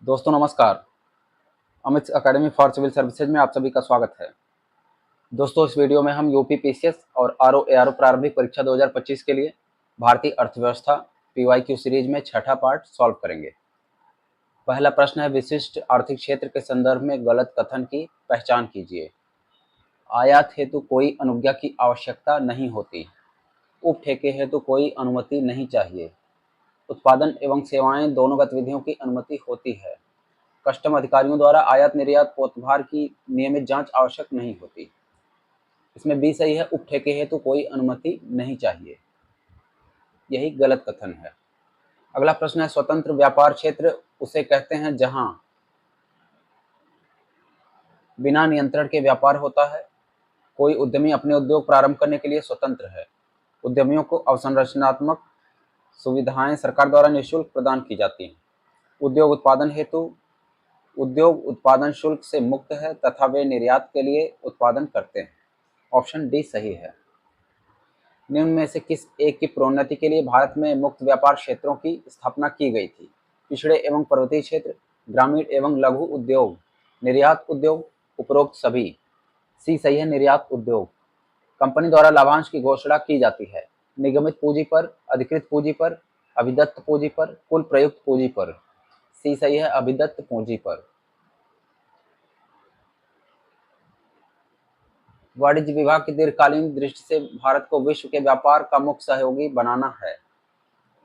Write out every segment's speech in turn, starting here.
दोस्तों नमस्कार। Amit academy for civil services में आप सभी का स्वागत है। दोस्तों इस वीडियो में हम यूपी पीसीएस और आरओ एआरओ प्रारंभिक परीक्षा 2025 के लिए भारतीय अर्थव्यवस्था पीवाईक्यू सीरीज में छठा पार्ट सॉल्व करेंगे। पहला प्रश्न है, विशिष्ट आर्थिक क्षेत्र के संदर्भ में गलत कथन की पहचान कीजिए। आयात हेतु कोई अनुज्ञा की आवश्यकता नहीं होती। उपठेके हेतु कोई अनुमति नहीं चाहिए। उत्पादन एवं सेवाएं दोनों गतिविधियों की अनुमति होती है। कस्टम अधिकारियों द्वारा आयात निर्यात पोतभार की नियमित जांच आवश्यक नहीं होती। इसमें बी सही है, उपठेके हेतु कोई अनुमति नहीं चाहिए, यही गलत कथन है। अगला प्रश्न है, स्वतंत्र व्यापार क्षेत्र उसे कहते हैं जहां बिना नियंत्रण के व्यापार होता है। कोई उद्यमी अपने उद्योग प्रारंभ करने के लिए स्वतंत्र है। उद्यमियों को अवसंरचनात्मक सुविधाएं सरकार द्वारा निःशुल्क प्रदान की जाती हैं। उद्योग उत्पादन शुल्क से मुक्त है तथा वे निर्यात के लिए उत्पादन करते हैं। ऑप्शन डी सही है। निम्न में से किस एक की प्रोन्नति के लिए भारत में मुक्त व्यापार क्षेत्रों की स्थापना की गई थी? पिछड़े एवं पर्वतीय क्षेत्र, ग्रामीण एवं लघु उद्योग, निर्यात उद्योग, उपरोक्त सभी। सी सही है, निर्यात उद्योग। कंपनी द्वारा लाभांश की घोषणा की जाती है निगमित पूंजी पर, अधिकृत पूंजी पर, अभिदत्त पूंजी पर, कुल प्रयुक्त पूंजी पर। सी सही है, अभिदत्त पूंजी पर। वाणिज्य विभाग की दीर्घकालीन दृष्टि से भारत को विश्व के व्यापार का मुख्य सहयोगी बनाना है।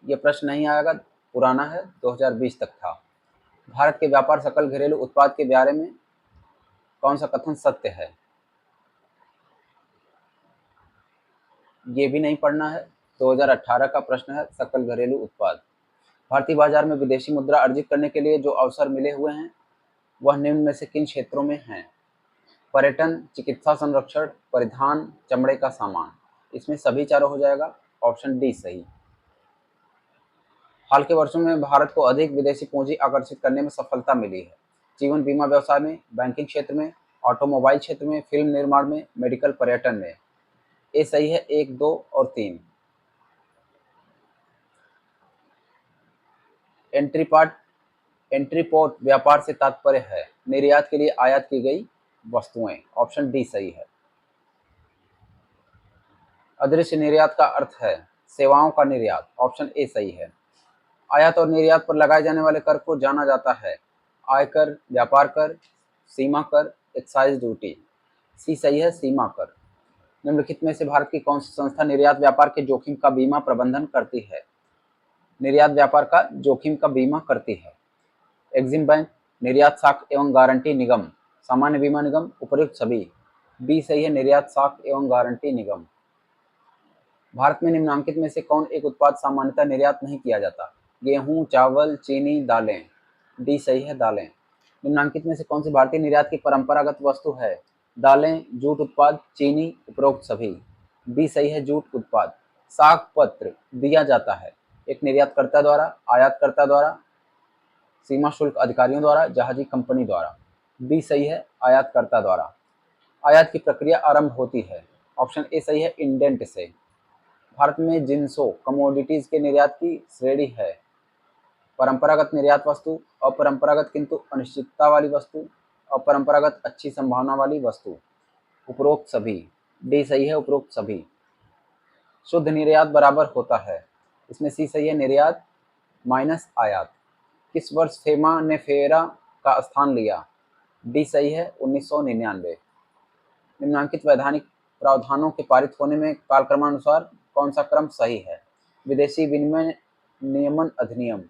ये प्रश्न नहीं आएगा, पुराना है, 2020 तक था। भारत के व्यापार सकल घरेलू उत्पाद के बारे में कौन सा कथन सत्य है? ये भी नहीं पढ़ना है, 2018 का प्रश्न है सकल घरेलू उत्पाद। भारतीय बाजार में विदेशी मुद्रा अर्जित करने के लिए जो अवसर मिले हुए हैं वह निम्न में से किन क्षेत्रों में हैं? पर्यटन, चिकित्सा संरक्षण, परिधान, चमड़े का सामान। इसमें सभी चारों हो जाएगा, ऑप्शन डी सही। हाल के वर्षों में भारत को अधिक विदेशी पूंजी आकर्षित करने में सफलता मिली है। जीवन बीमा व्यवसाय में, बैंकिंग क्षेत्र में, ऑटोमोबाइल क्षेत्र में, फिल्म निर्माण में, मेडिकल, पर्यटन में। ये सही है, 1, 2 और 3। एंट्रीपोर्ट व्यापार से तात्पर्य है निर्यात के लिए आयात की गई वस्तुएं। ऑप्शन डी सही है। अदृश्य निर्यात का अर्थ है सेवाओं का निर्यात। ऑप्शन ए सही है। आयात और निर्यात पर लगाए जाने वाले कर को जाना जाता है आयकर, व्यापार कर, सीमा कर, एक्साइज ड्यूटी। सी सही है, सीमा कर। निम्नलिखित में से भारत की कौन सी संस्था निर्यात व्यापार के जोखिम का बीमा प्रबंधन करती है? निर्यात व्यापार का जोखिम का बीमा करती है एग्जिम बैंक, निर्यात साख एवं गारंटी निगम, सामान्य बीमा निगम, उपयुक्त सभी। बी सही है, निर्यात साख एवं गारंटी निगम। भारत में निम्नांकित में से कौन एक उत्पाद सामान्यतः निर्यात नहीं किया जाता? गेहूं, चावल, चीनी, दालें। डी सही है, दालें। निम्नांकित में से कौन सी भारतीय निर्यात की परंपरागत वस्तु है? दालें, जूट उत्पाद, चीनी, उपरोक्त सभी। बी सही है, जूट उत्पाद। साख पत्र दिया जाता है एक निर्यातकर्ता द्वारा, आयातकर्ता द्वारा, सीमा शुल्क अधिकारियों द्वारा, जहाजी कंपनी द्वारा। बी सही है, आयातकर्ता द्वारा। आयात की प्रक्रिया आरंभ होती है, ऑप्शन ए सही है, इंडेंट से। भारत में जिन्सों कमोडिटीज के निर्यात की श्रेणी है परंपरागत निर्यात वस्तु, अपरंपरागत किंतु अनिश्चितता वाली वस्तु, अपरंपरागत अच्छी संभावना वाली वस्तु, उपरोक्त सभी। डी सही है, उपरोक्त सभी। शुद्ध निर्यात बराबर होता है, इसमें सी सही है, निर्यात माइनस आयात। किस वर्ष फेमा ने फेरा का स्थान लिया? डी सही है, 1999। निम्नांकित वैधानिक प्रावधानों के पारित होने में कालक्रमानुसार कौन सा क्रम सही है? विदेशी विनिमय नियमन अधिनियम,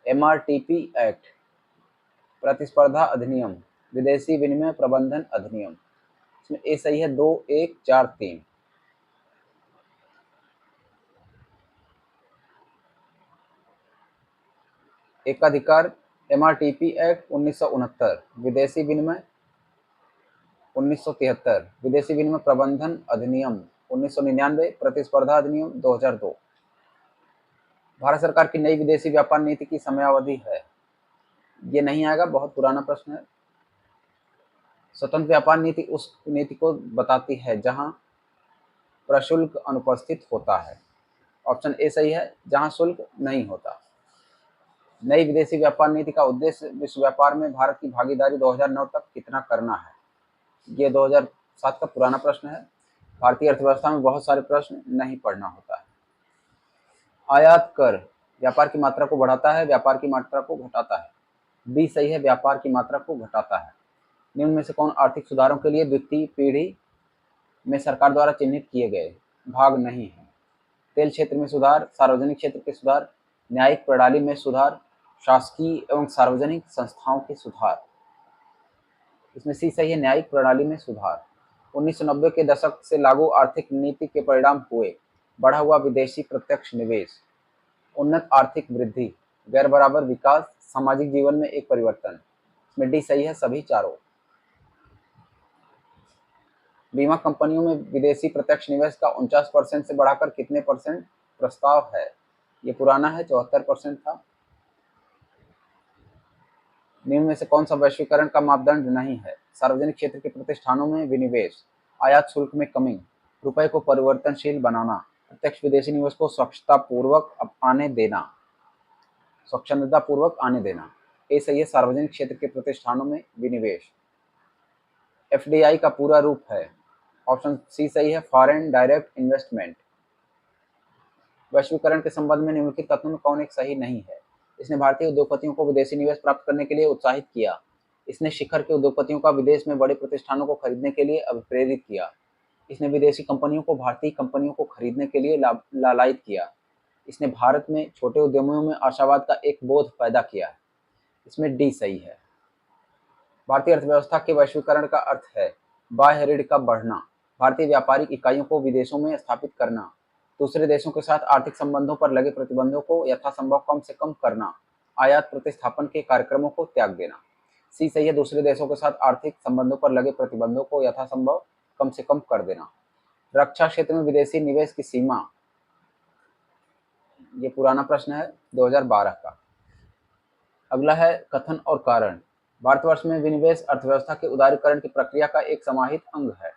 एमआरटीपी एक्ट, प्रतिस्पर्धा अधिनियम, विदेशी विनिमय प्रबंधन अधिनियम। इसमें ए सही है, 2, 1, 4, 3। एकाधिकार एमआरटीपी एक्ट 1969, विदेशी विनिमय 1973, विदेशी विनिमय प्रबंधन अधिनियम 1999, प्रतिस्पर्धा अधिनियम 2002। भारत सरकार की नई विदेशी व्यापार नीति की समयावधि है। ये नहीं आएगा, बहुत पुराना प्रश्न है। स्वतंत्र व्यापार नीति उस नीति को बताती है जहां प्रशुल्क अनुपस्थित होता है। ऑप्शन ए सही है, जहां शुल्क नहीं होता। नई विदेशी व्यापार नीति का उद्देश्य विश्व व्यापार में भारत की भागीदारी 2009 तक कितना करना है? ये 2007 का पुराना प्रश्न है। भारतीय अर्थव्यवस्था में बहुत सारे प्रश्न नहीं पढ़ना होता है। आयात कर व्यापार की मात्रा को बढ़ाता है, व्यापार की मात्रा को घटाता है? बी सही है, व्यापार की मात्रा को घटाता है। निम्न में से कौन आर्थिक सुधारों के लिए द्वितीय पीढ़ी में सरकार द्वारा चिन्हित किए गए भाग नहीं है? तेल क्षेत्र में सुधार, सार्वजनिक क्षेत्र के सुधार, न्यायिक प्रणाली में सुधार, शासकीय एवं सार्वजनिक संस्थाओं के सुधार? इसमें सी सही है, न्यायिक प्रणाली में सुधार। 1990 के दशक से लागू आर्थिक नीति के परिणाम हुए बढ़ा हुआ विदेशी प्रत्यक्ष निवेश, उन्नत आर्थिक वृद्धि, गैर बराबर विकास, सामाजिक जीवन में एक परिवर्तन। इसमें डी सही है, सभी चारों। बीमा कंपनियों में विदेशी प्रत्यक्ष निवेश का 49% से बढ़ाकर कितने परसेंट प्रस्ताव है? ये पुराना है, 74% था। निम्न में से कौन सा वैश्वीकरण का मापदंड नहीं है? सार्वजनिक क्षेत्र के प्रतिष्ठानों में विनिवेश, आयात शुल्क में कमी, रुपए को परिवर्तनशील बनाना, प्रत्यक्ष विदेशी निवेश को स्वच्छतापूर्वक आने देना, स्वच्छंदतापूर्वक आने देना। ए सही है, सार्वजनिक क्षेत्र के प्रतिष्ठानों में विनिवेश। एफडीआई का पूरा रूप है? ऑप्शन सी सही है, फॉरेन डायरेक्ट इन्वेस्टमेंट। वैश्वीकरण के संबंध में निम्नलिखित तत्वों में कौन एक सही नहीं है? इसने भारतीय उद्योगपतियों को विदेशी निवेश प्राप्त करने के लिए उत्साहित किया। इसने शिखर के उद्योगपतियों का विदेश में बड़े प्रतिष्ठानों को खरीदने के लिए अभिप्रेरित किया। इसने विदेशी कंपनियों को भारतीय कंपनियों को खरीदने के लिए लालायित किया। इसने भारत में छोटे उद्यमियों में आशावाद का एक बोध पैदा किया है। इसमें डी सही है। भारतीय अर्थव्यवस्था के वैश्वीकरण का अर्थ है बाह्य ऋण का बढ़ना, भारतीय व्यापारिक इकाइयों को विदेशों में स्थापित करना, दूसरे देशों के साथ आर्थिक संबंधों पर लगे प्रतिबंधों को यथासंभव कम से कम करना, आयात प्रतिस्थापन के कार्यक्रमों को त्याग देना। सी सही है, दूसरे देशों के साथ आर्थिक संबंधों पर लगे प्रतिबंधों को यथासंभव कम से कम कर देना। रक्षा क्षेत्र में विदेशी निवेश की सीमा, ये पुराना प्रश्न है, 2012 का। अगला है कथन और कारण। भारतवर्ष में विनिवेश अर्थव्यवस्था के उदारीकरण की प्रक्रिया का एक समाहित अंग है।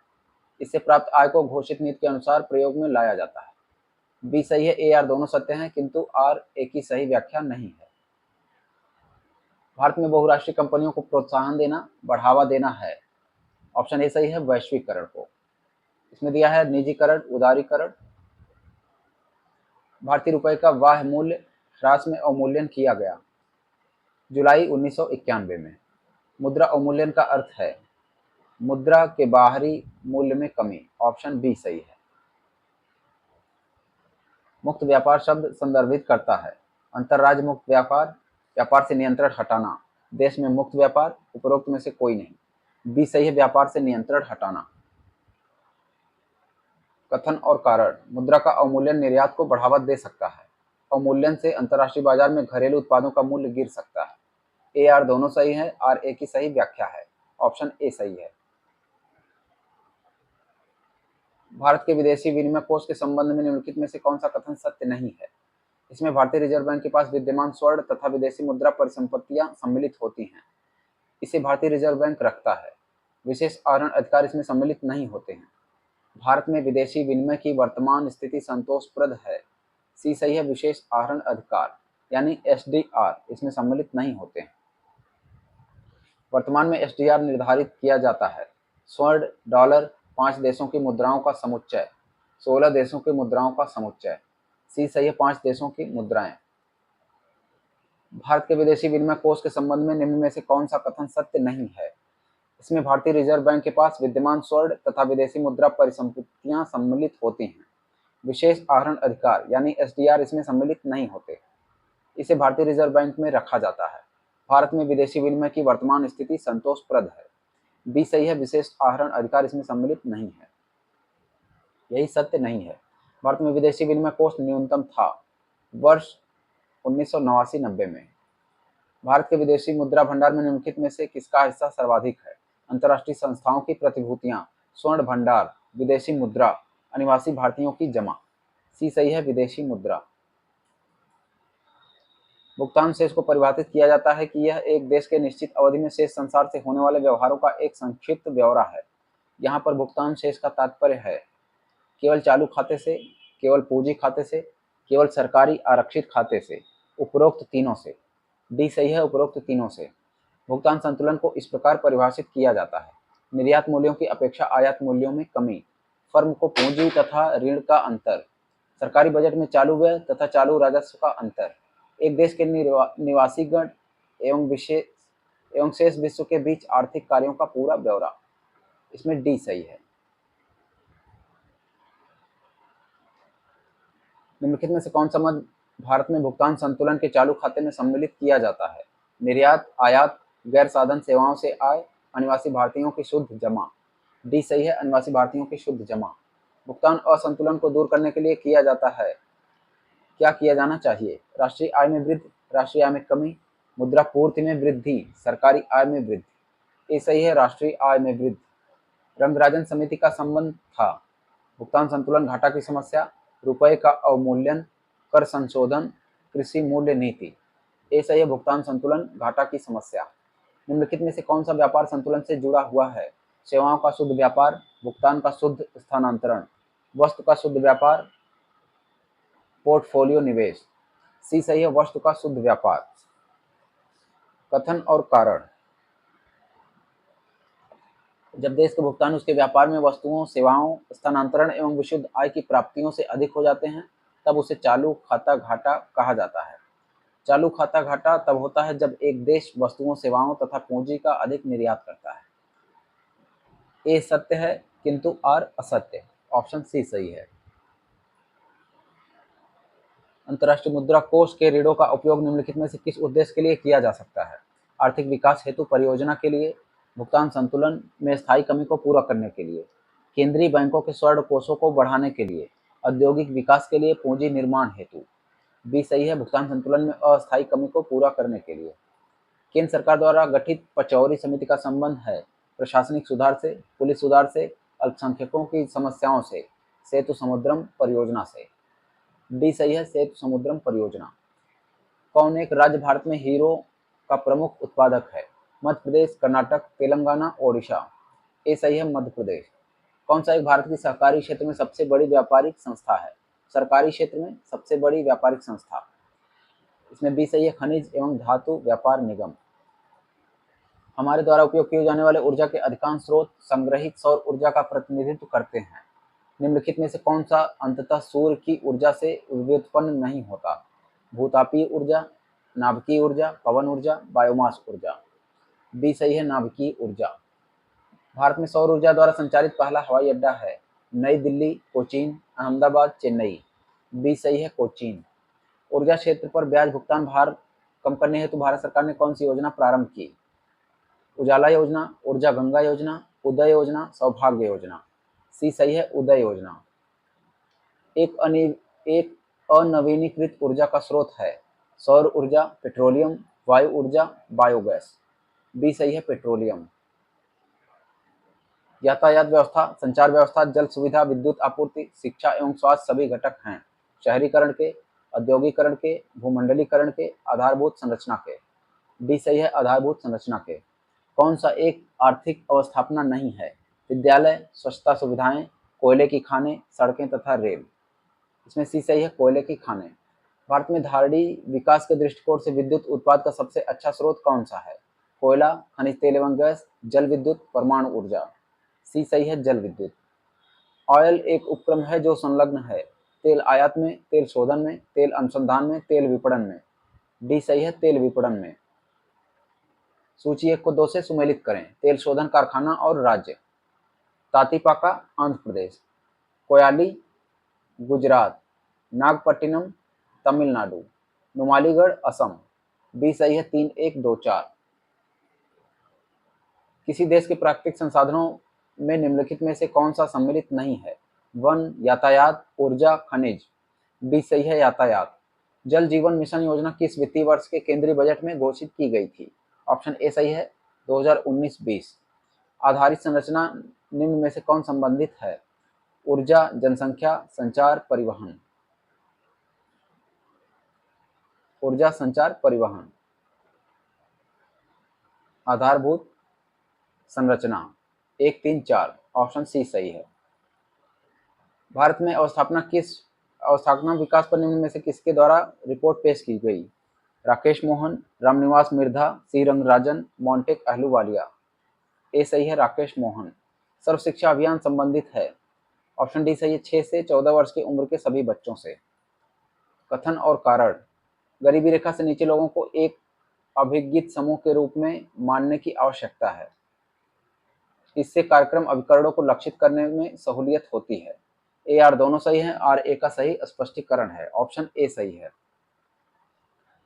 इससे प्राप्त आय को घोषित नीति के अनुसार प्रयोग में लाया जाता है। बी सही है, ए आर दोनों सत्य हैं, किंतु आर ए की सही व्याख्या नहीं है। भारत में बहुराष्ट्रीय कंपनियों को प्रोत्साहन देना, बढ़ावा देना है। ऑप्शन ए सही है, वैश्वीकरण को। इसमें दिया है निजीकरण, उदारीकरण। भारतीय रुपए का वाह मूल्य ह्रास में अवमूल्यन किया गया जुलाई 1991 में। मुद्रा अवमूल्यन का अर्थ है मुद्रा के बाहरी मूल्य में कमी। ऑप्शन बी सही है। मुक्त व्यापार शब्द संदर्भित करता है अंतर्राज्य मुक्त व्यापार, व्यापार से नियंत्रण हटाना, देश में मुक्त व्यापार, उपरोक्त में से कोई नहीं। बी सही है, व्यापार से नियंत्रण हटाना। कथन और कारण। मुद्रा का अवमूल्यन निर्यात को बढ़ावा दे सकता है। अवमूल्यन से अंतर्राष्ट्रीय बाजार में घरेलू उत्पादों का मूल्य गिर सकता है। ए आर दोनों सही है, आर ए की सही व्याख्या है। ऑप्शन ए सही है। भारत के विदेशी विनिमय कोष के संबंध में निम्नलिखित में से कौन सा कथन सत्य नहीं है? इसमें भारतीय रिजर्व बैंक के पास विद्यमान स्वर्ण तथा विदेशी मुद्रा परिसंपत्तियां सम्मिलित होती हैं। इसे भारतीय रिजर्व बैंक रखता है। विशेष आहरण अधिकार इसमें सम्मिलित नहीं होते हैं। भारत में विदेशी विनिमय की वर्तमान स्थिति संतोषप्रद है। सी सही है, विशेष आहरण अधिकार यानी एसडीआर इसमें सम्मिलित नहीं होते हैं। वर्तमान में एसडीआर निर्धारित किया जाता है स्वर्ण डॉलर 5 देशों की मुद्राओं का समुच्चय, 16 देशों की मुद्राओं का समुच्चय। सी सही है, 5 देशों की मुद्राएं। भारत के विदेशी विनिमय कोष के संबंध में निम्न में से कौन सा कथन सत्य नहीं है? इसमें भारतीय रिजर्व बैंक के पास विद्यमान स्वर्ण तथा विदेशी मुद्रा परिसंपत्तियां सम्मिलित होती हैं। विशेष आहरण अधिकार यानी एसडीआर इसमें सम्मिलित नहीं होते। इसे भारतीय रिजर्व बैंक में रखा जाता है। भारत में विदेशी विनिमय की वर्तमान स्थिति संतोषप्रद है। बी सही है, विशेष आहरण अधिकार इसमें सम्मिलित नहीं है। यही सत्य नहीं है। भारत में विदेशी विनिमय कोष न्यूनतम था वर्ष 1989-90 में। भारत के विदेशी मुद्रा भंडार में निम्नलिखित में से किसका हिस्सा सर्वाधिक है? अंतर्राष्ट्रीय संस्थाओं की प्रतिभूतियां, स्वर्ण भंडार, विदेशी मुद्रा, अनिवासी भारतीयों की जमा। सी सही है, विदेशी मुद्रा। भुगतान शेष को परिभाषित किया जाता है कि यह एक देश के निश्चित अवधि में शेष संसार से होने वाले व्यवहारों का एक संक्षिप्त ब्यौरा है। यहाँ पर भुगतान शेष का तात्पर्य है केवल चालू खाते से, केवल पूंजी खाते से, केवल सरकारी आरक्षित खाते से, उपरोक्त तीनों से। डी सही है उपरोक्त तीनों से। भुगतान संतुलन को इस प्रकार परिभाषित किया जाता है। निर्यात मूल्यों की अपेक्षा आयात मूल्यों में कमी, फर्म को पूंजी तथा ऋण का अंतर, सरकारी बजट में चालू व्यय तथा चालू राजस्व का अंतर, एक देश के निवासीगण एवं शेष विश्व के बीच आर्थिक कार्यों का पूरा ब्यौरा। इसमें डी सही है। निम्नलिखित में से कौन सा मद भारत में भुगतान संतुलन के चालू खाते में सम्मिलित किया जाता है? निर्यात, आयात, गैर साधन सेवाओं से आय, अनिवासी भारतीयों की शुद्ध जमा। डी सही है अनिवासी भारतीयों की शुद्ध जमा। भुगतान असंतुलन को दूर करने के लिए किया जाता है। क्या किया जाना चाहिए? राष्ट्रीय आय में वृद्धि, राष्ट्रीय आय में कमी, मुद्रा पूर्ति में वृद्धि, सरकारी आय में वृद्धि। ये सही है राष्ट्रीय आय में वृद्धि। रंगराजन समिति का संबंध था। भुगतान संतुलन, घाटा की समस्या, रुपए का अवमूल्यन, कर संशोधन, कृषि मूल्य नीति। ये सही है भुगतान संतुलन, घाटा की समस्या। निम्नलिखित में से कौन सा व्यापार संतुलन से जुड़ा हुआ है? सेवाओं का शुद्ध व्यापार, भुगतान का शुद्ध स्थानांतरण, वस्तु का शुद्ध व्यापार, पोर्टफोलियो निवेश। सी सही है वस्तु का शुद्ध व्यापार। कथन और कारण। जब देश के भुगतान उसके व्यापार में वस्तुओं, सेवाओं, स्थानांतरण एवं विशुद्ध आय की प्राप्तियों से अधिक हो जाते हैं, तब उसे चालू खाता घाटा कहा जाता है। चालू खाता घाटा तब होता है जब एक देश वस्तुओं, सेवाओं तथा पूंजी का अधिक निर्यात करता है। ए सत्य है किंतु आर असत्य। ऑप्शन सी सही है। अंतर्राष्ट्रीय मुद्रा कोष के ऋणों का उपयोग निम्नलिखित में से किस उद्देश्य के लिए किया जा सकता है? आर्थिक विकास हेतु, परियोजना के लिए, भुगतान संतुलन में स्थायी कमी को पूरा करने के लिए, केंद्रीय बैंकों के स्वर्ण कोषों को बढ़ाने के लिए, औद्योगिक विकास के लिए, पूंजी निर्माण हेतु। बी सही है भुगतान संतुलन में अस्थायी कमी को पूरा करने के लिए। केंद्र सरकार द्वारा गठित पचौरी समिति का संबंध है प्रशासनिक सुधार से, पुलिस सुधार से, अल्पसंख्यकों की समस्याओं से, सेतु समुद्रम परियोजना से। डी सही है सेतु समुद्रम परियोजना। कौन एक राज्य भारत में हीरो का प्रमुख उत्पादक है? मध्य प्रदेश, कर्नाटक, तेलंगाना, ओडिशा। ए सही है मध्य प्रदेश। कौन सा एक भारत की सहकारी क्षेत्र में सबसे बड़ी व्यापारिक संस्था है? सरकारी क्षेत्र में सबसे बड़ी व्यापारिक संस्था। इसमें बी सही है खनिज एवं धातु व्यापार निगम। हमारे द्वारा उपयोग किए जाने वाले ऊर्जा के अधिकांश स्रोत संग्रहित सौर ऊर्जा का प्रतिनिधित्व करते हैं। निम्नलिखित में से कौन सा अंततः सूर्य की ऊर्जा से व्युत्पन्न नहीं होता? भूतापीय ऊर्जा, नाभिकीय ऊर्जा, पवन ऊर्जा, बायोमास ऊर्जा। बी सही है नाभिकीय ऊर्जा। भारत में सौर ऊर्जा द्वारा संचालित पहला हवाई अड्डा है नई दिल्ली, कोचीन, अहमदाबाद, चेन्नई। बी सही है कोचीन। ऊर्जा क्षेत्र पर ब्याज भुगतान भार कम करने हेतु भारत सरकार ने कौन सी योजना प्रारंभ की? उजाला योजना, ऊर्जा गंगा योजना, उदय योजना, सौभाग्य योजना। सी सही है उदय योजना। एक अनवीनीकृत ऊर्जा का स्रोत है सौर ऊर्जा, पेट्रोलियम, वायु ऊर्जा, बायोगैस। बी सही है पेट्रोलियम। यातायात व्यवस्था, संचार व्यवस्था, जल सुविधा, विद्युत आपूर्ति, शिक्षा एवं स्वास्थ्य सभी घटक हैं शहरीकरण के, औद्योगिकरण के, भूमंडलीकरण के, आधारभूत संरचना के। डी सही है आधारभूत संरचना के। कौन सा एक आर्थिक अवस्थापना नहीं है? विद्यालय, स्वच्छता सुविधाएं, कोयले की खानें, सड़कें तथा रेल। इसमें सी सही है कोयले की खानें। भारत में धारणी विकास के दृष्टिकोण से विद्युत उत्पाद का सबसे अच्छा स्रोत कौन सा है? कोयला, खनिज तेल एवं गैस, जल विद्युत, परमाणु ऊर्जा। सी सही है जल विद्युत। ऑयल एक उपक्रम है जो संलग्न है तेल आयात में, तेल शोधन में, तेल अनुसंधान में, तेल विपणन में। डी सही है तेल विपणन में। सूची 1 को 2 से सुमेलित करें। तेल शोधन कारखाना और राज्य। तातीपाका आंध्र प्रदेश, कोयाली गुजरात, नागपट्टिनम तमिलनाडु, नुमालीगढ़ असम। बी सही है 3, 1, 2, 4। किसी देश के प्राकृतिक संसाधनों में निम्नलिखित में से कौन सा सम्मिलित नहीं है? वन, यातायात, ऊर्जा, खनिज। बी सही है यातायात। जल जीवन मिशन योजना किस वित्तीय वर्ष के केंद्रीय बजट में घोषित की गई थी? ऑप्शन ए सही है 2019-20। आधारित संरचना निम्न में से कौन संबंधित है? ऊर्जा, जनसंख्या, संचार, परिवहन। ऊर्जा, संचार, परिवहन। आधारभूत संरचना 1, 3, 4। ऑप्शन सी सही है। भारत में अवस्थापना विकास पर निम्न में से किसके द्वारा रिपोर्ट पेश की गई? राकेश मोहन, रामनिवास मिर्धा, सी रंगराजन, मोंटेक अहलूवालिया। ए सही है, राकेश मोहन। सर्व शिक्षा अभियान संबंधित है। ऑप्शन डी सही है, 6 से 14 वर्ष की उम्र के सभी बच्चों से। कथन और कारण। गरीबी रेखा से नीचे लोगों को एक अभिज्ञित समूह के रूप में मानने की आवश्यकता है। इससे कार्यक्रम अभिकरणों को लक्षित करने में सहूलियत होती है। ए आर दोनों सही है, आर ए का सही स्पष्टीकरण है। ऑप्शन ए सही है।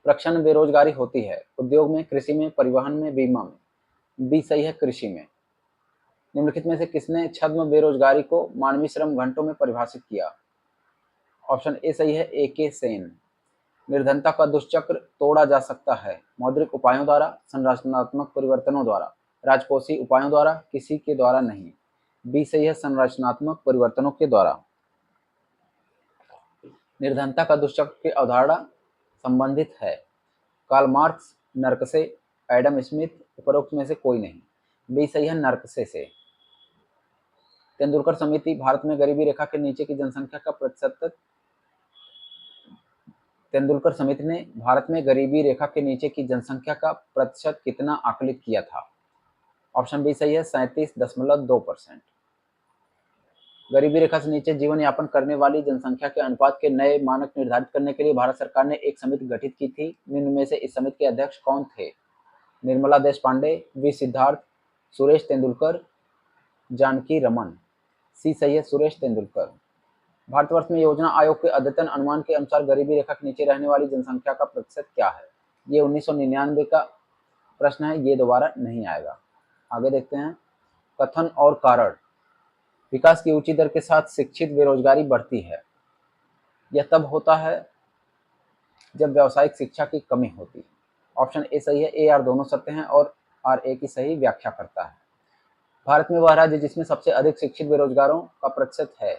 प्रक्षण बेरोजगारी होती है। उद्योग में, कृषि में, परिवहन में, बीमा में। बी सही है, कृषि में। निम्नलिखित में से किसने छद्म बेरोजगारी को मानवीय श्रम घंटों में परिभाषित किया? ऑप्शन ए सही है, ए के सेन। निर्धनता का दुष्चक्र तोड़ा जा सकता है मौद्रिक उपायों द्वारा, संरचनात्मक परिवर्तनों द्वारा, राजकोषीय उपायों द्वारा, किसी के द्वारा नहीं। बी सही है, संरचनात्मक परिवर्तनों के द्वारा। निर्धनता का दुष्चक्र की अवधारणा संबंधित है। कार्ल मार्क्स, नर्कसे, एडम स्मिथ, उपरोक्त में से कोई नहीं। बी सही है, नर्कसे से। तेंदुलकर समिति भारत में गरीबी रेखा के नीचे की जनसंख्या का प्रतिशत तेंदुलकर समिति ने भारत में गरीबी रेखा के नीचे की जनसंख्या का प्रतिशत कितना आकलित किया था? ऑप्शन बी सही है, 37.2%। गरीबी रेखा से नीचे जीवन यापन करने वाली जनसंख्या के अनुपात के नए मानक निर्धारित करने के लिए भारत सरकार ने एक समिति गठित की थी। निम्न में से इस समिति के अध्यक्ष कौन थे? निर्मला देश पांडे, वी सिद्धार्थ, सुरेश तेंदुलकर, जानकी रमन। सी सही है, सुरेश तेंदुलकर। भारतवर्ष में योजना आयोग के अद्यतन अनुमान के अनुसार गरीबी रेखा के नीचे रहने वाली जनसंख्या का प्रतिशत क्या है? ये 1999 का प्रश्न है, ये दोबारा नहीं आएगा। आगे देखते हैं। कथन और कारण। विकास की ऊंची दर के साथ शिक्षित बेरोजगारी बढ़ती है। यह तब होता है जब व्यावसायिक शिक्षा की कमी होती है। ऑप्शन ए सही है, ए आर दोनों सत्य हैं और आर ए की सही व्याख्या करता है। भारत में वह राज्य जिसमें सबसे अधिक शिक्षित बेरोजगारों का प्रतिशत है।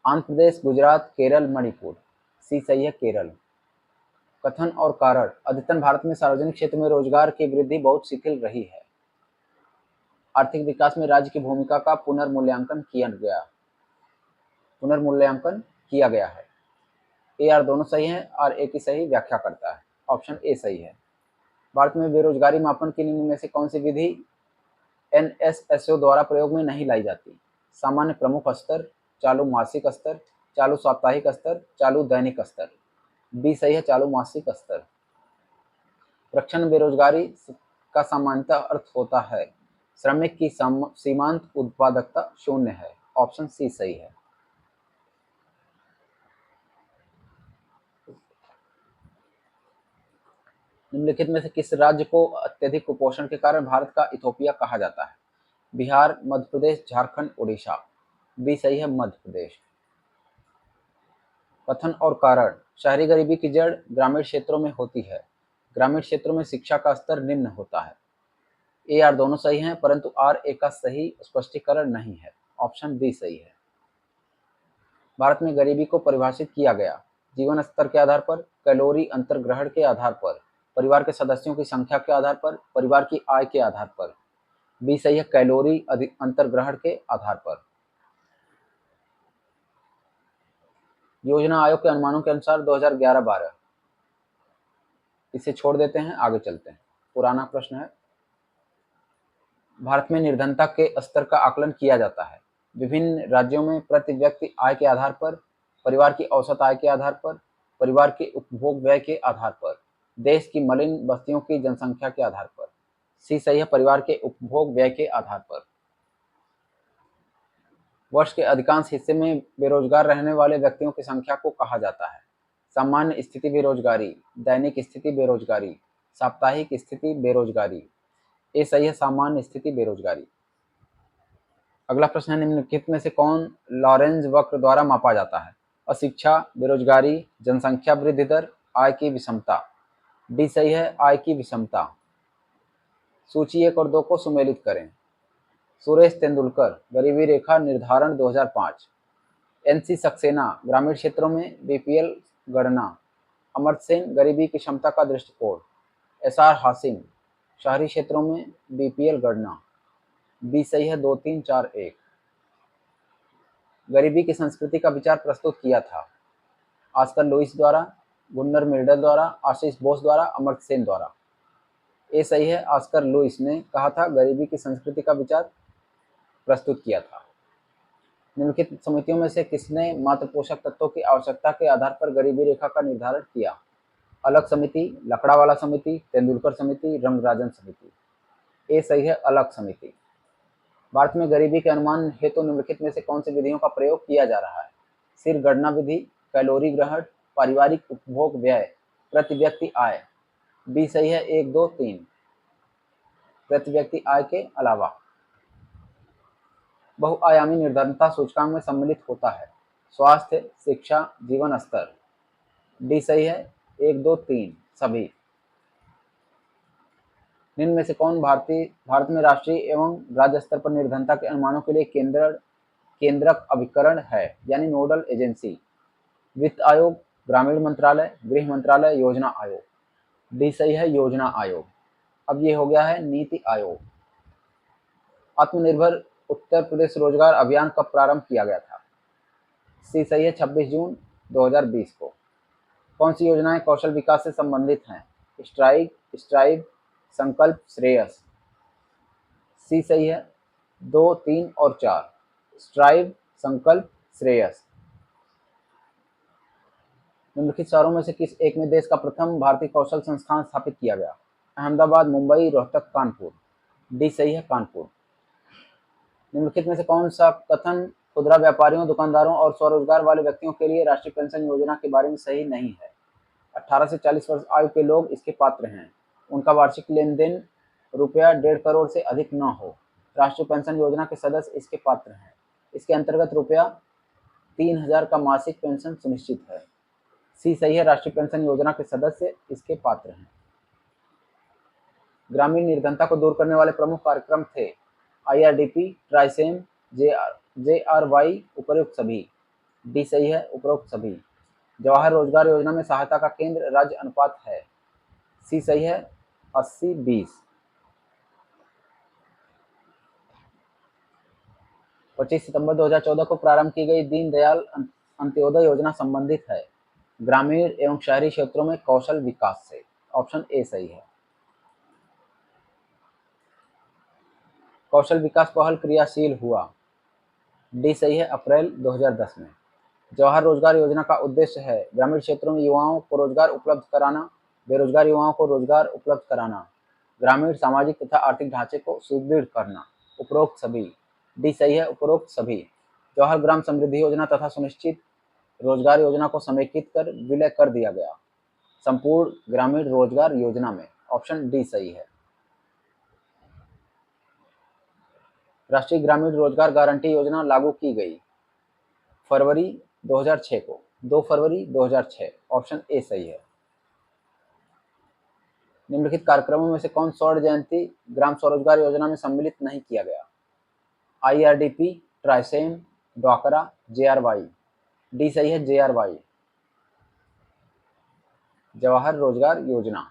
आंध्र प्रदेश, गुजरात, केरल, मणिपुर। सी सही है, केरल। कथन और कारण। अद्यतन भारत में सार्वजनिक क्षेत्र में रोजगार की वृद्धि बहुत शिथिल रही है। आर्थिक विकास में राज्य की भूमिका का पुनर्मूल्यांकन किया गया है। ए आर दोनों सही है, आर ए की सही व्याख्या करता है। ऑप्शन ए सही है। भारत में बेरोजगारी मापन की निम्न में से कौन सी विधि एनएसएसओ द्वारा प्रयोग में नहीं लाई जाती? सामान्य प्रमुख स्तर, चालू मासिक स्तर, चालू साप्ताहिक स्तर, चालू दैनिक स्तर। बी सही है, चालू मासिक स्तर। प्रक्षण बेरोजगारी का सामान्यतः अर्थ होता है श्रमिक की सीमांत उत्पादकता शून्य है। ऑप्शन सी सही है। निम्नलिखित में से किस राज्य को अत्यधिक कुपोषण के कारण भारत का इथोपिया कहा जाता है? बिहार, मध्य प्रदेश, झारखंड, उड़ीसा। बी सही है, मध्य प्रदेश। कथन और कारण। शहरी गरीबी की जड़ ग्रामीण क्षेत्रों में होती है। ग्रामीण क्षेत्रों में शिक्षा का स्तर निम्न होता है। ए आर दोनों सही हैं, परंतु आर ए का सही स्पष्टीकरण नहीं है। ऑप्शन बी सही है। भारत में गरीबी को परिभाषित किया गया जीवन स्तर के आधार पर, कैलोरी अंतर्ग्रहण के आधार पर, परिवार के सदस्यों की संख्या के आधार पर, परिवार की आय के आधार पर। बी सही है, कैलोरी अंतर्ग्रहण के आधार पर। योजना आयोग के अनुमानों के अनुसार 2011-12। इसे छोड़ देते हैं, आगे चलते हैं। पुराना प्रश्न है। भारत में निर्धनता के स्तर का आकलन किया जाता है विभिन्न राज्यों में प्रति व्यक्ति आय के आधार पर, परिवार की औसत आय के आधार पर, परिवार के उपभोग व्यय के आधार पर, देश की मलिन बस्तियों की जनसंख्या के आधार पर। सी सही है, परिवार के उपभोग व्यय के आधार पर। वर्ष के अधिकांश हिस्से में बेरोजगार रहने वाले व्यक्तियों की संख्या को कहा जाता है सामान्य स्थिति बेरोजगारी, दैनिक स्थिति बेरोजगारी, साप्ताहिक स्थिति बेरोजगारी। ये सही है, सामान्य स्थिति बेरोजगारी। अगला प्रश्न है, निम्नलिखित में से कौन लॉरेंज वक्र द्वारा मापा जाता है? अशिक्षा, बेरोजगारी, जनसंख्या वृद्धि दर, आय की विषमता। डी सही है, आय की विषमता। सूची 1 और 2 को सुमेलित करें। सुरेश तेंदुलकर, गरीबी रेखा निर्धारण 2005। एनसी सक्सेना, ग्रामीण क्षेत्रों में बीपीएल गणना। अमर्त्य सेन, गरीबी की क्षमता का दृष्टिकोण। एसआर हासिम, शहरी क्षेत्रों में बीपीएल गणना। बी सही है, 2, 3, 4, 1। गरीबी की संस्कृति का विचार प्रस्तुत किया था ऑस्कर लुइस द्वारा। गुन्नर मिर्डल द्वारा, आशीष बोस द्वारा, अमर्त्य सेन द्वारा। ए सही है, ऑस्कर लुईस ने कहा था गरीबी की संस्कृति का विचार प्रस्तुत किया था। निम्नलिखित समितियों में से किसने मात्र पोषक तत्वों की आवश्यकता के आधार पर गरीबी रेखा का निर्धारण किया? अलग समिति, लकड़ावाला समिति, तेंदुलकर समिति, रंगराजन समिति। ए सही है, अलग समिति। भारत में गरीबी के अनुमान हेतु निम्नलिखित में से कौन सी विधियों का प्रयोग किया जा रहा है? सिर गणना विधि, कैलोरी ग्रहण, पारिवारिक उपभोग व्यय, प्रति व्यक्ति आय। बी सही है, 1, 2, 3। प्रति व्यक्ति आय के अलावा बहुआयामी निर्धनता सूचकांक में सम्मिलित होता है? स्वास्थ्य, शिक्षा, जीवन स्तर। डी सही है, 1, 2, 3 सभी। निम्न में से कौन भारत में राष्ट्रीय एवं राज्य स्तर पर निर्धनता के अनुमानों के लिए केंद्रक अभिकरण है, यानी नोडल एजेंसी? वित्त आयोग, ग्रामीण मंत्रालय, गृह मंत्रालय, योजना आयोग। डी सही है, योजना आयोग। अब ये हो गया है नीति आयोग। आत्मनिर्भर उत्तर प्रदेश रोजगार अभियान कब प्रारंभ किया गया था? सी सही है, 26 जून 2020 को। कौन सी योजनाएं कौशल विकास से संबंधित हैं? स्ट्राइव, संकल्प, श्रेयस। सी सही है, 2, 3 और 4। स्ट्राइव, संकल्प, श्रेयस। निम्नलिखित शहरों में से किस एक में देश का प्रथम भारतीय कौशल संस्थान स्थापित किया गया? अहमदाबाद, मुंबई, रोहतक, कानपुर। डी सही है, कानपुर। निम्नलिखित में से कौन सा कथन खुदरा व्यापारियों, दुकानदारों और स्वरोजगार वाले व्यक्तियों के लिए राष्ट्रीय पेंशन योजना के बारे में सही नहीं है? 18 से 40 वर्ष आयु के लोग इसके पात्र हैं। उनका वार्षिक लेन देन रुपया 1.5 करोड़ से अधिक न हो। राष्ट्रीय पेंशन योजना के सदस्य इसके पात्र हैं। इसके अंतर्गत रुपया 3,000 का मासिक पेंशन सुनिश्चित है। सी सही है, राष्ट्रीय पेंशन योजना के सदस्य इसके पात्र हैं। ग्रामीण निर्धनता को दूर करने वाले प्रमुख कार्यक्रम थे? IRDP, ट्राइसेम, JRY, उपरोक्त सभी। डी सही है, उपरोक्त सभी। जवाहर रोजगार योजना में सहायता का केंद्र राज्य अनुपात है? सी सही है, 80-20। 25 सितंबर 2014 को प्रारंभ की गई दीनदयाल अंत्योदय योजना संबंधित है ग्रामीण एवं शहरी क्षेत्रों में कौशल विकास से। ऑप्शन ए सही है। कौशल विकास पहल क्रियाशील हुआ? डी सही है, अप्रैल 2010 में। जवाहर रोजगार योजना का उद्देश्य है ग्रामीण क्षेत्रों में युवाओं को रोजगार उपलब्ध कराना, बेरोजगार युवाओं को रोजगार उपलब्ध कराना, ग्रामीण सामाजिक तथा आर्थिक ढांचे को सुदृढ़ करना। उपरोक्त सभी। डी सही है, उपरोक्त सभी। जवाहर ग्राम समृद्धि योजना तथा सुनिश्चित रोजगार योजना को समेकित कर विलय कर दिया गया संपूर्ण ग्रामीण रोजगार योजना में। ऑप्शन डी सही है। राष्ट्रीय ग्रामीण रोजगार गारंटी योजना लागू की गई फरवरी 2006 को, 2 फरवरी 2006। ऑप्शन ए सही है। निम्नलिखित कार्यक्रमों में से कौन स्वर्ण जयंती ग्राम स्वरोजगार योजना में सम्मिलित नहीं किया गया? IRDP, ट्राइसेम, ड्वाकरा, JRY। डी सही है, JRY। जवाहर रोजगार योजना।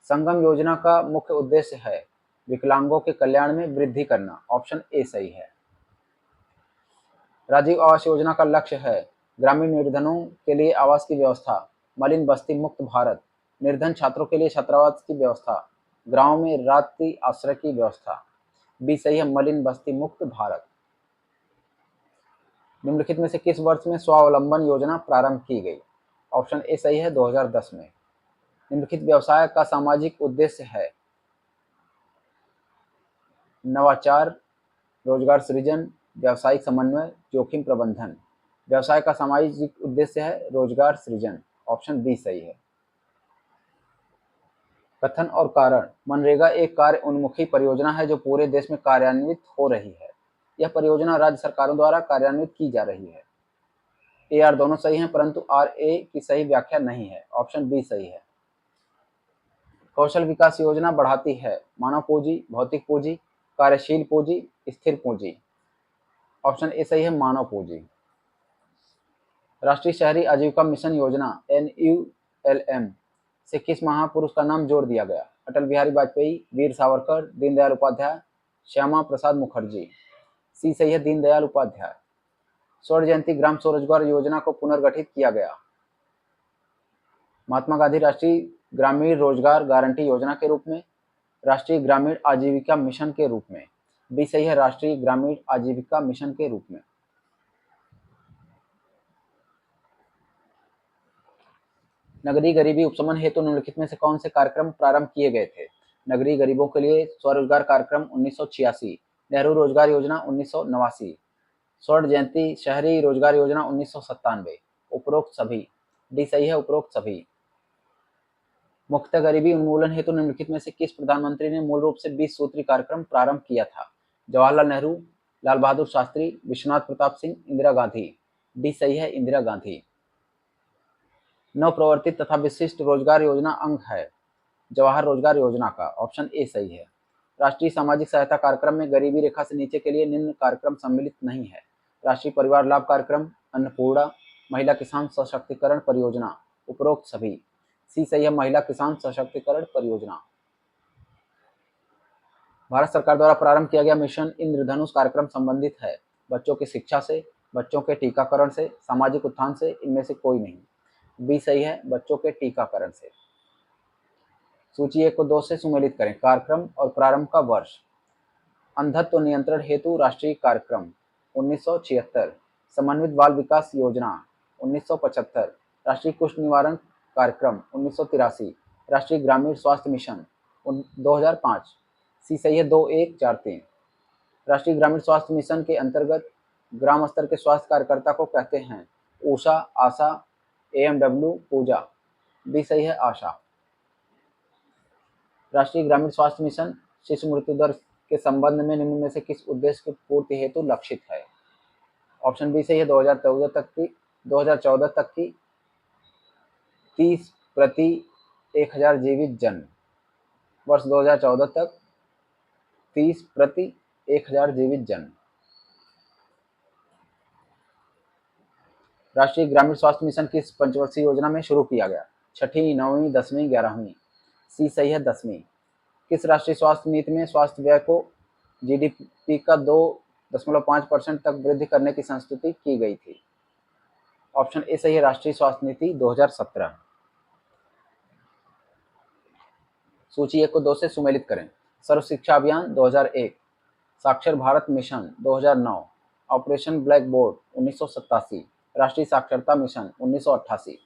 संगम योजना का मुख्य उद्देश्य है विकलांगों के कल्याण में वृद्धि करना। ऑप्शन ए सही है। राजीव आवास योजना का लक्ष्य है ग्रामीण निर्धनों के लिए आवास की व्यवस्था, मलिन बस्ती मुक्त भारत, निर्धन छात्रों के लिए छात्रावास की व्यवस्था, गांव में रात्रि आश्रय की व्यवस्था। बी सही है, मलिन बस्ती मुक्त भारत। निम्नलिखित में से किस वर्ष में स्वावलंबन योजना प्रारंभ की गई? ऑप्शन ए सही है, 2010 में। निम्नलिखित व्यवसाय का सामाजिक उद्देश्य है नवाचार, रोजगार सृजन, व्यावसायिक समन्वय, जोखिम प्रबंधन। व्यवसाय का सामाजिक उद्देश्य है रोजगार सृजन। ऑप्शन बी सही है। कथन और कारण। मनरेगा एक कार्य उन्मुखी परियोजना है जो पूरे देश में कार्यान्वित हो रही है। यह परियोजना राज्य सरकारों द्वारा कार्यान्वित की जा रही है। ए आर दोनों सही हैं, परंतु आर ए की सही व्याख्या नहीं है। ऑप्शन बी सही है। कौशल विकास योजना बढ़ाती है मानव पूंजी, भौतिक पूंजी, कार्यशील पूंजी, स्थिर पूंजी। ऑप्शन ए सही है, मानव पूंजी। राष्ट्रीय शहरी आजीविका मिशन योजना NULM से किस महापुरुष का नाम जोड़ दिया गया? अटल बिहारी वाजपेयी, वीर सावरकर, दीनदयाल उपाध्याय, श्यामा प्रसाद मुखर्जी। सी सही है, दीनदयाल उपाध्याय। स्वर्ण जयंती ग्राम स्वरोजगार योजना को पुनर्गठित किया गया महात्मा गांधी राष्ट्रीय ग्रामीण रोजगार गारंटी योजना के रूप में, राष्ट्रीय ग्रामीण आजीविका मिशन के रूप में। बी सही है, राष्ट्रीय ग्रामीण आजीविका मिशन के रूप में। नगरीय गरीबी उपशमन हेतु निम्नलिखित में से कौन से कार्यक्रम प्रारंभ किए गए थे? नगरीय गरीबों के लिए स्वरोजगार कार्यक्रम 1986, नेहरू रोजगार योजना 1989, स्वर्ण जयंती शहरी रोजगार योजना 1997, उपरोक्त सभी। डी सही है, उपरोक्त सभी। मुख्यतः गरीबी उन्मूलन हेतु निम्नलिखित में से किस प्रधानमंत्री ने मूल रूप से 20 सूत्री कार्यक्रम प्रारंभ किया था? जवाहरलाल नेहरू, लाल बहादुर शास्त्री, विश्वनाथ प्रताप सिंह, इंदिरा गांधी। डी सही है, इंदिरा गांधी। नवप्रवर्तित तथा विशिष्ट रोजगार योजना अंग है जवाहर रोजगार योजना का। ऑप्शन ए सही है। राष्ट्रीय सामाजिक सहायता कार्यक्रम में गरीबी रेखा से नीचे के लिए निम्न कार्यक्रम सम्मिलित नहीं है। राष्ट्रीय परिवार लाभ कार्यक्रम, अन्नपूर्णा, महिला किसान सशक्तिकरण परियोजना, उपरोक्त सभी। सी सही है, महिला किसान सशक्तिकरण परियोजना। भारत सरकार द्वारा प्रारंभ किया गया मिशन इंद्रधनुष कार्यक्रम संबंधित है बच्चों की शिक्षा से, बच्चों के टीकाकरण से, सामाजिक उत्थान से, इनमें से कोई नहीं। बी सही है, बच्चों के टीकाकरण से। सूची 1 को 2 से सुमेलित करें। कार्यक्रम और प्रारंभ का वर्ष। अंधत्व नियंत्रण हेतु राष्ट्रीय कार्यक्रम 1976, समन्वित बाल विकास योजना 1975, राष्ट्रीय कुष्ठ निवारण कार्यक्रम 1983, राष्ट्रीय ग्रामीण स्वास्थ्य मिशन 2005। सी सही है, 2, 1, 4, 3। राष्ट्रीय ग्रामीण स्वास्थ्य मिशन के अंतर्गत ग्राम स्तर के स्वास्थ्य कार्यकर्ता को कहते हैं ऊषा, आशा, AMW, पूजा। बी सही है, आशा। राष्ट्रीय ग्रामीण स्वास्थ्य मिशन शिशु मृत्यु दर के संबंध में निम्न में से किस उद्देश्य की पूर्ति हेतु लक्षित है? ऑप्शन बी सही है, 2014 तक की 30 प्रति 1000 जीवित जन्म। वर्ष 2014 तक 30 प्रति 1000 जीवित जन्म। राष्ट्रीय ग्रामीण स्वास्थ्य मिशन किस पंचवर्षीय योजना में शुरू किया गया? 6वीं, 9वीं, 10वीं, 11वीं। सी सही है, 10वीं। किस राष्ट्रीय स्वास्थ्य नीति में स्वास्थ्य व्यय को GDP का 2.5% तक वृद्धि करने की संस्तुति की गई थी? ऑप्शन ए सही है, राष्ट्रीय स्वास्थ्य नीति 2017। सूची 1 को 2 से सुमेलित करें। सर्व शिक्षा अभियान 2001, साक्षर Bharat mission 2009, operation black board 1987, राष्ट्रीय साक्षरता मिशन 1988।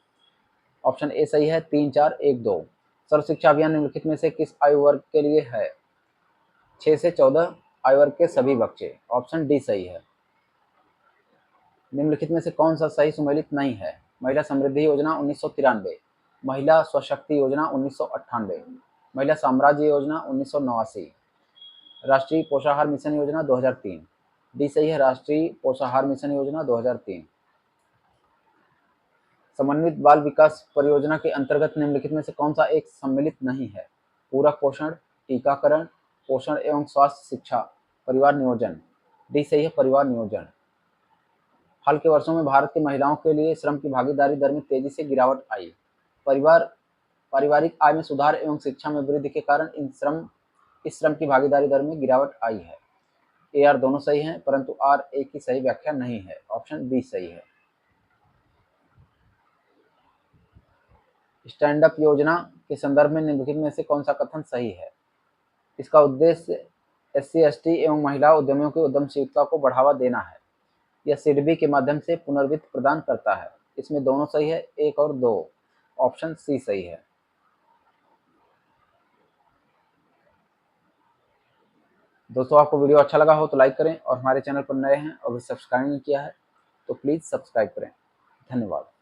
ऑप्शन ए सही है, 3, 4, 1, 2। सर्व शिक्षा अभियान निम्नलिखित में से किस आयु वर्ग के लिए है? 6 से 14 आयु वर्ग के सभी बच्चे। ऑप्शन डी सही है। निम्नलिखित में से कौन सा सही सुमेलित नहीं है? महिला समृद्धि योजना 1993, महिला स्वशक्ति योजना 1998, महिला साम्राज्य योजना 1989, राष्ट्रीय पोषाहार मिशन योजना 2003। डी सही है, राष्ट्रीय पोषाहार मिशन योजना 2003। समन्वित बाल विकास परियोजना के अंतर्गत निम्नलिखित में से कौन सा एक सम्मिलित नहीं है? पूरक पोषण, टीकाकरण, पोषण एवं स्वास्थ्य शिक्षा, परिवार नियोजन। डी सही है, परिवार नियोजन। हाल के वर्षों में भारत की महिलाओं के लिए श्रम की भागीदारी दर में तेजी से गिरावट आई। पारिवारिक आय में सुधार एवं शिक्षा में वृद्धि के कारण इस श्रम की भागीदारी दर में गिरावट आई है। ए आर दोनों सही हैं, परंतु आर ए की सही व्याख्या नहीं है। ऑप्शन बी सही है। स्टैंड अप योजना के संदर्भ में निम्नलिखित में से कौन सा कथन सही है? इसका उद्देश्य SC, ST एवं महिला उद्यमियों की उद्यमशीलता को बढ़ावा देना है। यह सिडबी के माध्यम से पुनर्वित्त प्रदान करता है। इसमें दोनों सही है, 1 और 2। ऑप्शन सी सही है। दोस्तों, आपको वीडियो अच्छा लगा हो तो लाइक करें और हमारे चैनल पर नए हैं और सब्सक्राइब नहीं किया है तो प्लीज़ सब्सक्राइब करें। धन्यवाद।